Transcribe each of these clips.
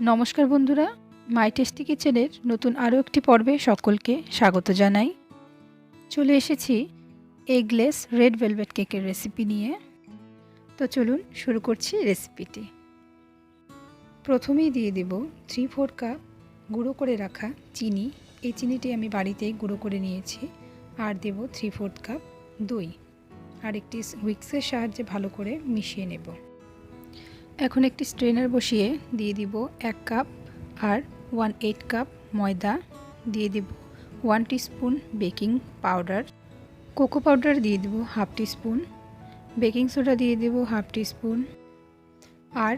নমস্কার বন্ধুরা, মাই টেস্টি কিচেনের নতুন আরও একটি পর্বে সকলকে স্বাগত জানাই। চলে এসেছি এগলেস রেড ভেলভেট কেকের রেসিপি নিয়ে। তো চলুন শুরু করছি রেসিপিটি। প্রথমেই দিয়ে দেব 3/4 কাপ গুঁড়ো করে রাখা চিনি। এই চিনিটি আমি বাড়িতেই গুঁড়ো করে নিয়েছি। আর দেব 3/4 কাপ দই, আর একটি হুইস্কের সাহায্যে ভালো করে মিশিয়ে নেব। এখন একটি স্ট্রেনার বসিয়ে দিয়ে দিব 1 কাপ আর 1/8 কাপ ময়দা, দিয়ে দিব 1 teaspoon baking powder, cocoa powder দিয়ে দেব 1/2 টিস্পুন, বেকিং সোডা দিয়ে দেব 1/2 টিস্পুন, আর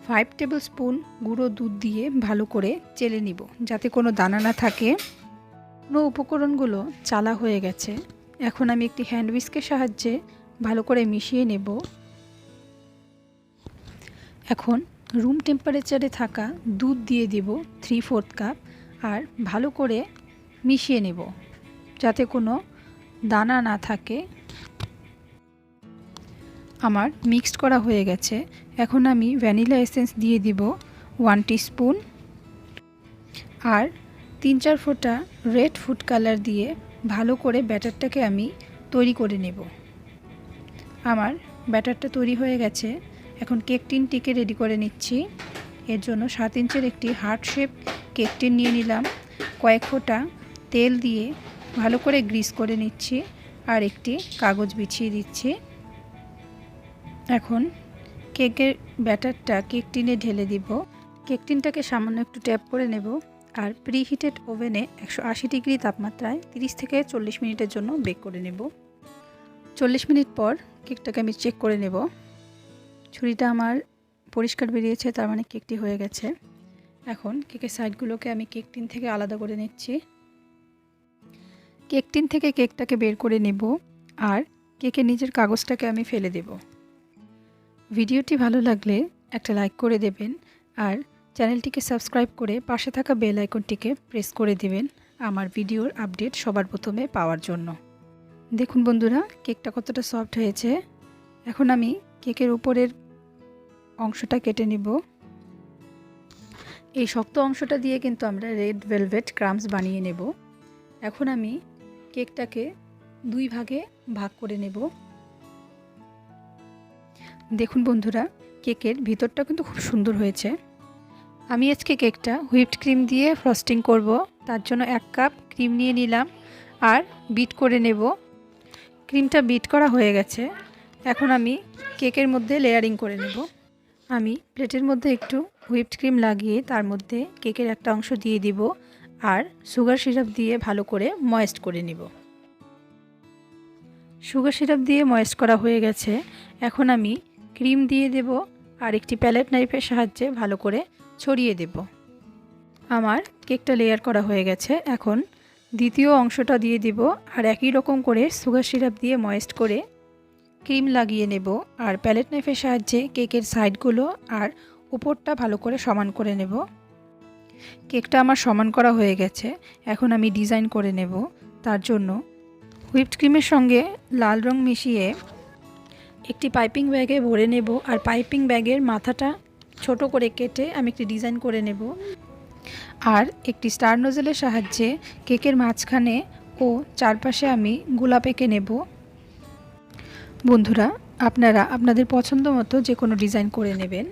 5 টেবিলস্পুন গুঁড়ো দুধ দিয়ে ভালো করে চেলে নিব যাতে কোনো দানা না থাকে। পুরো উপকরণগুলো চালা হয়ে গেছে। এখন আমি একটি হ্যান্ড হুইস্কের সাহায্যে ভালো করে মিশিয়ে নেব। এখন রুম টেম্পারেচারে থাকা দুধ দিয়ে দেব 3/4 কাপ আর ভালো করে মিশিয়ে নেব যাতে কোনো দানা না থাকে। আমার মিক্সড করা হয়ে গেছে। এখন আমি ভ্যানিলা এসেন্স দিয়ে দিব 1 টিস্পুন আর 3-4 ফোঁটা রেড ফুড কালার দিয়ে ভালো করে ব্যাটারটাকে আমি তৈরি করে নেব। আমার ব্যাটারটা তৈরি হয়ে গেছে। এখন কেক টিনটিকে রেডি করে নিচ্ছি। এর জন্য 7 ইঞ্চের একটি হার্ট শেপ কেক টিন নিয়ে নিলাম। কয়েক ফোঁটা তেল দিয়ে ভালো করে গ্রিস করে নিচ্ছি আর একটি কাগজ বিছিয়ে দিচ্ছি। এখন কেকের ব্যাটারটা কেক টিনে ঢেলে দিব। কেক টিনটাকে সামান্য একটু ট্যাপ করে নেব আর প্রিহিটেড ওভেনে 180 ডিগ্রি তাপমাত্রায় 30 থেকে 40 মিনিটের জন্য বেক করে নেব। 40 মিনিট পর কেকটাকে আমি চেক করে নেব। ছুরিটা আমার পরিষ্কার বেরিয়েছে, তার মানে কেকটি হয়ে গেছে। এখন কেকের সাইডগুলোকে আমি কেক টিন থেকে আলাদা করে নিচ্ছি। কেক টিন থেকে কেকটাকে বের করে নেব আর কেকের নিচের কাগজটাকে আমি ফেলে দেব। ভিডিওটি ভালো লাগলে একটা লাইক করে দেবেন আর চ্যানেলটিকে সাবস্ক্রাইব করে পাশে থাকা বেল আইকনটিকে প্রেস করে দেবেন আমার ভিডিওর আপডেট সবার প্রথমে পাওয়ার জন্য। দেখুন বন্ধুরা, কেকটা কতটা সফট হয়েছে। এখন আমি কেকের উপরের অংশটা কেটে নিব। এই শক্ত অংশটা দিয়ে কিন্তু আমরা রেড ভেলভেট ক্রাম্বস বানিয়ে নেব। এখন আমি কেকটাকে 2 ভাগে ভাগ করে নেব। দেখুন বন্ধুরা, কেকের ভিতরটা কিন্তু খুব সুন্দর হয়েছে। আমি আজকে কেকটা হুইপড ক্রিম দিয়ে ফ্রস্টিং করব। তার জন্য 1 কাপ ক্রিম নিয়ে নিলাম আর বিট করে নেব। ক্রিমটা বিট করা হয়ে গেছে। এখন আমি কেকের মধ্যে লেয়ারিং করে নেব। আমি প্লেটের মধ্যে একটু হুইপড ক্রিম লাগিয়ে তার মধ্যে কেকের একটা অংশ দিয়ে দিব আর সুগার সিরাপ দিয়ে ভালো করে ময়েস্ট করে নেব। সুগার সিরাপ দিয়ে ময়েস্ট করা হয়ে গেছে। এখন আমি ক্রিম দিয়ে দেব আর একটি প্যালেট নাইফের সাহায্যে ভালো করে ছড়িয়ে দেব। আমার কেকটা লেয়ার করা হয়ে গেছে। এখন দ্বিতীয় অংশটা দিয়ে দেব আর একই রকম করে সুগার সিরাপ দিয়ে ময়েস্ট করে ক্রিম লাগিয়ে নেব আর প্যালেট নাইফের সাহায্যে কেকের সাইডগুলো আর উপরটা ভালো করে সমান করে নেব। কেকটা আমার সমান করা হয়ে গেছে। এখন আমি ডিজাইন করে নেব। তার জন্য হুইপড ক্রিমের সঙ্গে লাল রং মিশিয়ে একটি পাইপিং ব্যাগে ভরে নেব আর পাইপিং ব্যাগের মাথাটা ছোট করে কেটে আমি একটি ডিজাইন করে নেব আর একটি স্টার নোজেলের সাহায্যে কেকের মাঝখানে ও চারপাশে আমি গোলাপ এঁকে নেব। বন্ধুরা, আপনারা আপনাদের পছন্দ মতো যে কোনো ডিজাইন করে নেবেন।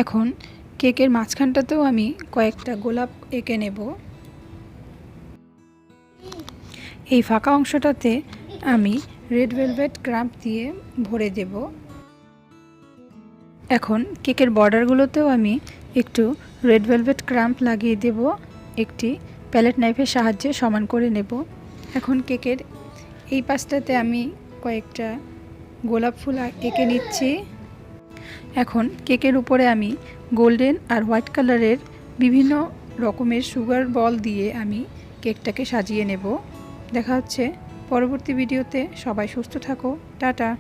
এখন কেকের মাঝখানটাতেও আমি কয়েকটা গোলাপ এঁকে নেব। এই ফাঁকা অংশটাতে আমি রেড ভেলভেট ক্রাম্ব দিয়ে ভরে দেব। এখন কেকের বর্ডারগুলোতেও আমি একটু রেড ভেলভেট ক্রাম্ব লাগিয়ে দেব। একটি প্যালেট নাইফের সাহায্যে সমান করে নেব। এখন কেকের এই পাশটাতে আমি কয়েকটা গোলাপ ফুল এঁকে নিচ্ছি। এখন কেকের উপরে আমি গোল্ডেন আর হোয়াইট কালারের বিভিন্ন রকমের সুগার বল দিয়ে আমি কেকটাকে সাজিয়ে নেব। দেখা হচ্ছে পরবর্তী ভিডিওতে। সবাই সুস্থ থাকো। টাটা।